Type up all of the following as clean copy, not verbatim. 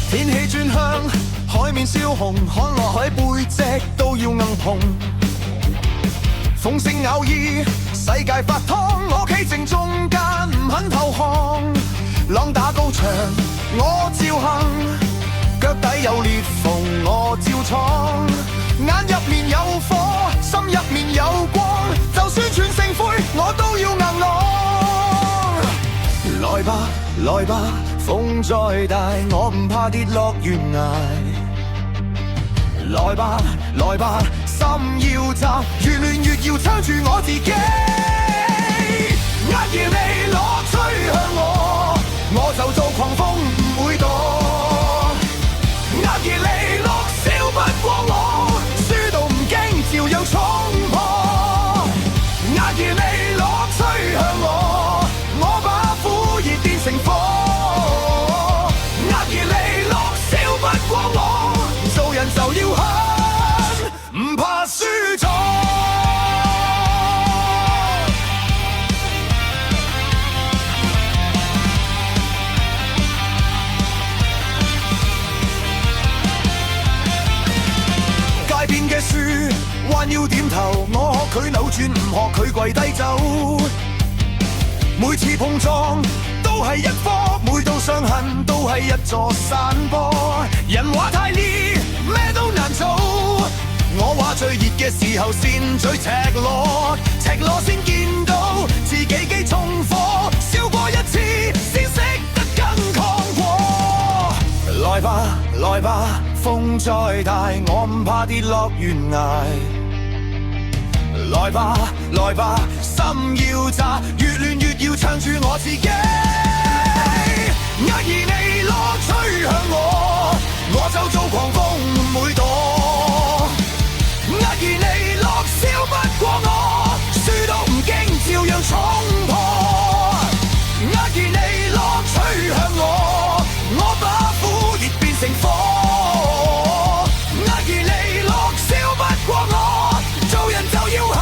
天氣轉向，海面燒紅，看落海背脊都要硬碰。風聲偶爾，世界發燙，我企正中間，唔肯投降。浪打高牆，我照行，腳底有裂縫，我照闖。眼入面有火，心入面有光，就算全城灰，我都要硬朗。來吧，來吧。風再大，我唔怕跌落懸崖。來吧，來吧，心要扎，越亂越要撐住我自己。厄爾尼諾吹向我，我就做狂風唔會躲。厄爾尼諾笑不過我，輸到唔驚，照樣衝破。厄爾尼諾吹向我，我把苦熱變成火。做人就要狠，唔怕輸咗。街邊嘅樹，彎腰點頭，我學佢扭轉，唔學佢跪低走。每次碰撞都係一科，每道傷痕都係一座山坡。人話太烈，咩都難做。我話最熱嘅時候先最赤裸，赤裸先見到自己幾重火。燒過一次先識得更抗過。來吧，來吧，風再大，我唔怕跌落懸崖。來吧，來吧，心要扎，越亂越要撐住我自己。厄爾尼諾吹向我，我就做狂風唔會躲。厄爾尼諾笑不過我，輸到唔驚，照樣衝破。厄爾尼諾吹向我，我把苦熱變成火。厄爾尼諾笑不過我，做人就要狠，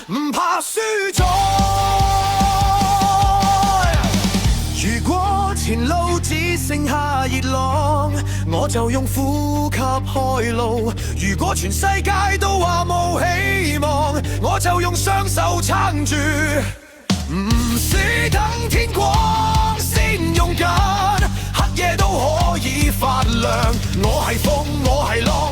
唔怕輸咗。如果前路只剩下熱浪，我就用呼吸開路。如果全世界都話冇希望，我就用雙手撐住。唔使等天光先勇敢，黑夜都可以發亮。我係風，我係浪。